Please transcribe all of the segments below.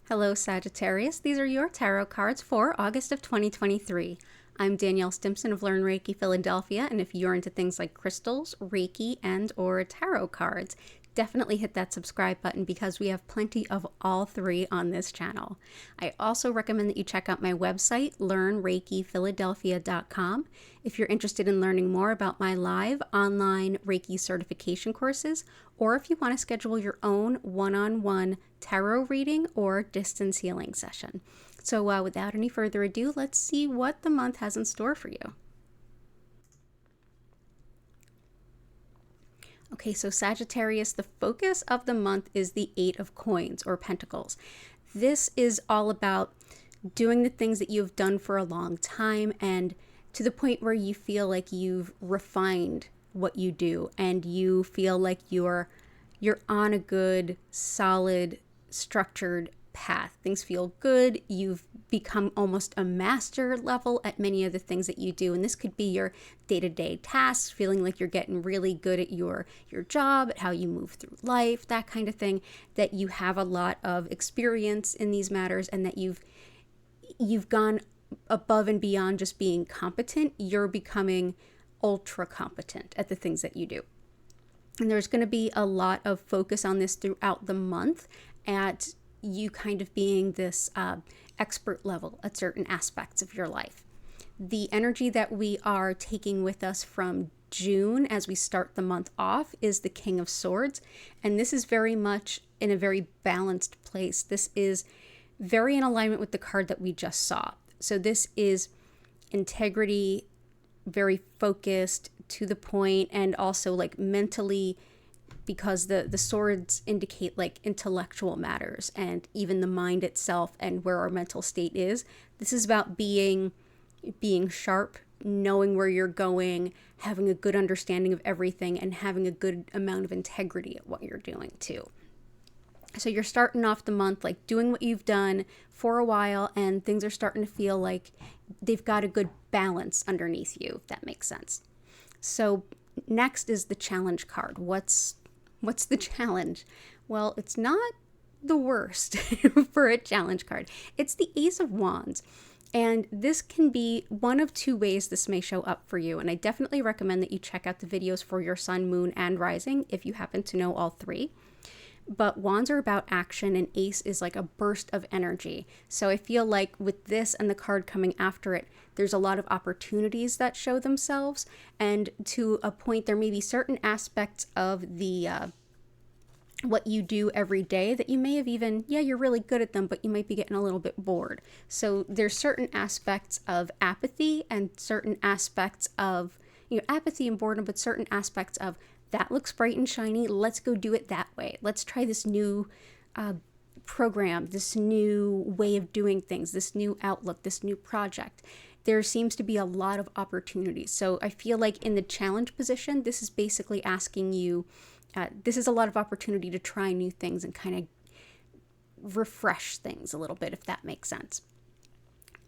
Hello, Sagittarius. These are your tarot cards for August of 2023. I'm DanielleStimpson of Learn Reiki Philadelphia, and if you're into things like crystals, Reiki, and or tarot cards, definitely hit that subscribe button because we have plenty of all three on this channel. I also recommend that you check out my website, learnreikiphiladelphia.com, if you're interested in learning more about my live online Reiki certification courses, or if you want to schedule your own one-on-one tarot reading or distance healing session. So without any further ado, let's see what the month has in store for you. Okay, so Sagittarius, the focus of the month is the Eight of Coins or Pentacles. This is all about doing the things that you've done for a long time and to the point where you feel like you've refined what you do and you feel like you're on a good, solid, structured path. Things feel good. You've become almost a master level at many of the things that you do. And this could be your day-to-day tasks, feeling like you're getting really good at your job, at how you move through life, that kind of thing, that you have a lot of experience in these matters and that you've gone above and beyond just being competent. You're becoming ultra competent at the things that you do. And there's going to be a lot of focus on this throughout the month at you kind of being this expert level at certain aspects of your life. The energy that we are taking with us from June as we start the month off is the King of Swords. And this is very much in a very balanced place. This is very in alignment with the card that we just saw. So this is integrity, very focused, to the point, and also like mentally, because the swords indicate like intellectual matters and even the mind itself and where our mental state is. This is about being sharp, knowing where you're going, having a good understanding of everything, and having a good amount of integrity at what you're doing too. So you're starting off the month like doing what you've done for a while, and things are starting to feel like they've got a good balance underneath you, if that makes sense. So next is the challenge card. What's the challenge? Well, it's not the worst for a challenge card. It's the Ace of Wands. And this can be one of two ways this may show up for you. And I definitely recommend that you check out the videos for your sun, moon, and rising if you happen to know all three. But wands are about action and ace is like a burst of energy. So I feel like with this and the card coming after it, there's a lot of opportunities that show themselves. And to a point, there may be certain aspects of the what you do every day that you may have even, you're really good at them, but you might be getting a little bit bored. So there's certain aspects of apathy and certain aspects of, apathy and boredom, but certain aspects of that looks bright and shiny. Let's go do it that way. Let's try this new program, this new way of doing things, this new outlook, this new project. There seems to be a lot of opportunities. So I feel like in the challenge position, this is basically asking you, this is a lot of opportunity to try new things and kind of refresh things a little bit, if that makes sense.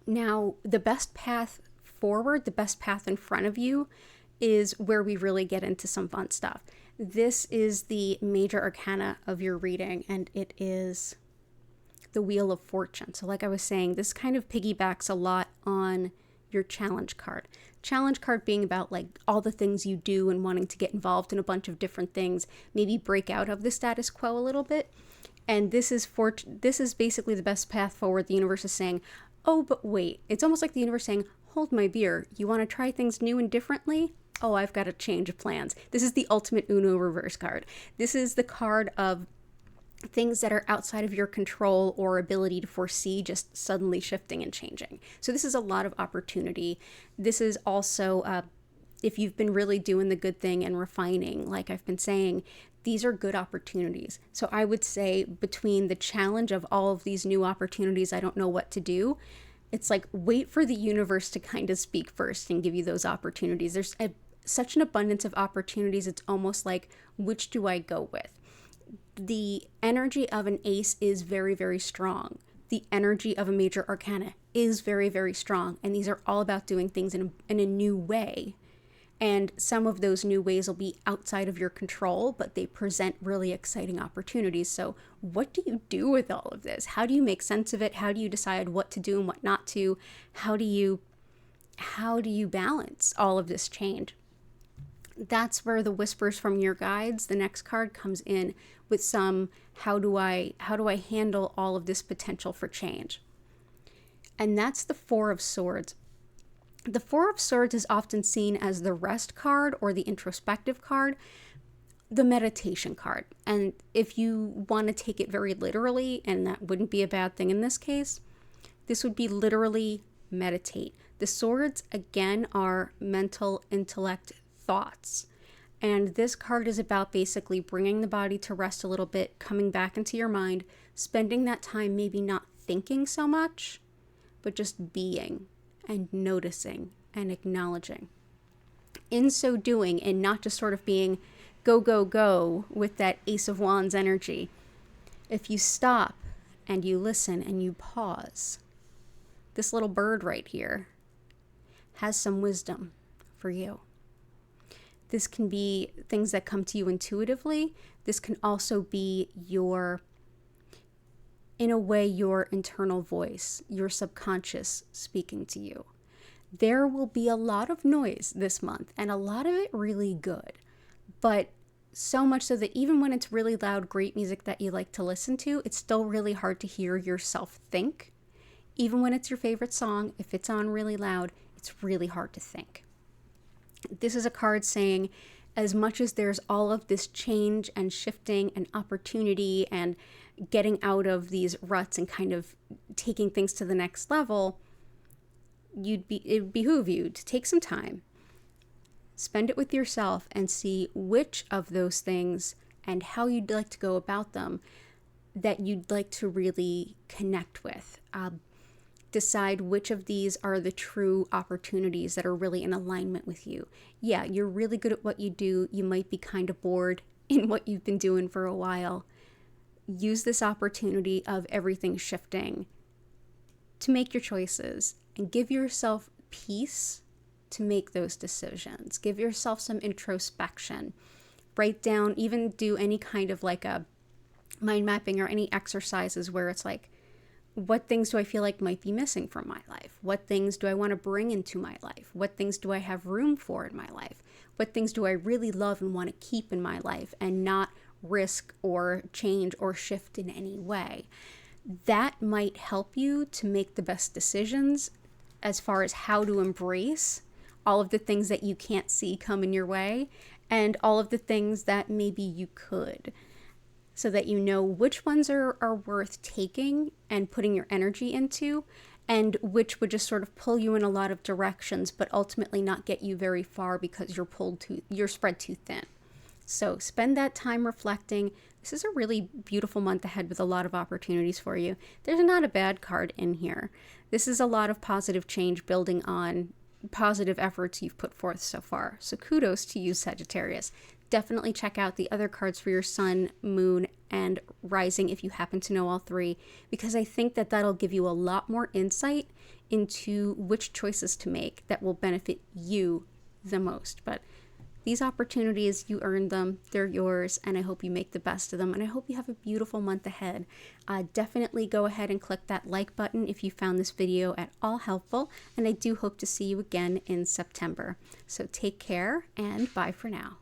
Now, the best path forward, the best path in front of you is where we really get into some fun stuff. This is the major arcana of your reading, and it is the Wheel of Fortune. So like I was saying, this kind of piggybacks a lot on your challenge card. Challenge card being about like all the things you do and wanting to get involved in a bunch of different things, maybe break out of the status quo a little bit. And this is basically the best path forward. The universe is saying, oh, but wait. It's almost like the universe saying, hold my beer. You want to try things new and differently? Oh, I've got a change of plans. This is the ultimate Uno reverse card. This is the card of things that are outside of your control or ability to foresee just suddenly shifting and changing. So this is a lot of opportunity. This is also, if you've been really doing the good thing and refining, like I've been saying, these are good opportunities. So I would say between the challenge of all of these new opportunities, I don't know what to do. It's like, wait for the universe to kind of speak first and give you those opportunities. There's such an abundance of opportunities. It's almost like, which do I go with? The energy of an ace is very, very strong. The energy of a major arcana is very, very strong. And these are all about doing things in a new way And some of those new ways will be outside of your control, but they present really exciting opportunities. So what do you do with all of this? How do you make sense of it? How do you decide what to do and what not to? How do you balance all of this change? That's where the whispers from your guides, the next card, comes in with some how do I handle all of this potential for change? And that's the Four of Swords. The Four of Swords is often seen as the rest card or the introspective card, the meditation card. And if you want to take it very literally, and that wouldn't be a bad thing in this case, this would be literally meditate. The swords, again, are mental, intellect, thoughts. And this card is about basically bringing the body to rest a little bit, coming back into your mind, spending that time maybe not thinking so much, but just being and noticing and acknowledging. In so doing, and not just sort of being go, go, go with that Ace of Wands energy, if you stop and you listen and you pause, this little bird right here has some wisdom for you. This can be things that come to you intuitively. This can also be your internal voice, your subconscious speaking to you. There will be a lot of noise this month, and a lot of it really good. But so much so that even when it's really loud, great music that you like to listen to, it's still really hard to hear yourself think. Even when it's your favorite song, if it's on really loud, it's really hard to think. This is a card saying, as much as there's all of this change and shifting and opportunity and getting out of these ruts and kind of taking things to the next level, it would behoove you to take some time, spend it with yourself, and see which of those things and how you'd like to go about them that you'd like to really connect with. Decide which of these are the true opportunities that are really in alignment with you. Yeah, you're really good at what you do. You might be kind of bored in what you've been doing for a while. Use this opportunity of everything shifting to make your choices and give yourself peace to make those decisions. Give yourself some introspection. Write down, even do any kind of like a mind mapping or any exercises where it's like, what things do I feel like might be missing from my life? What things do I want to bring into my life? What things do I have room for in my life? What things do I really love and want to keep in my life and not risk or change or shift in any way? That might help you to make the best decisions as far as how to embrace all of the things that you can't see coming your way and all of the things that maybe you could, so that you know which ones are worth taking and putting your energy into, and which would just sort of pull you in a lot of directions, but ultimately not get you very far because you're spread too thin. So spend that time reflecting. This is a really beautiful month ahead with a lot of opportunities for you. There's not a bad card in here. This is a lot of positive change building on positive efforts you've put forth so far. So kudos to you, Sagittarius. Definitely check out the other cards for your sun, moon, and rising if you happen to know all three, because I think that that'll give you a lot more insight into which choices to make that will benefit you the most. But these opportunities, you earned them, they're yours, and I hope you make the best of them, and I hope you have a beautiful month ahead. Definitely go ahead and click that like button if you found this video at all helpful, and I do hope to see you again in September. So take care, and bye for now.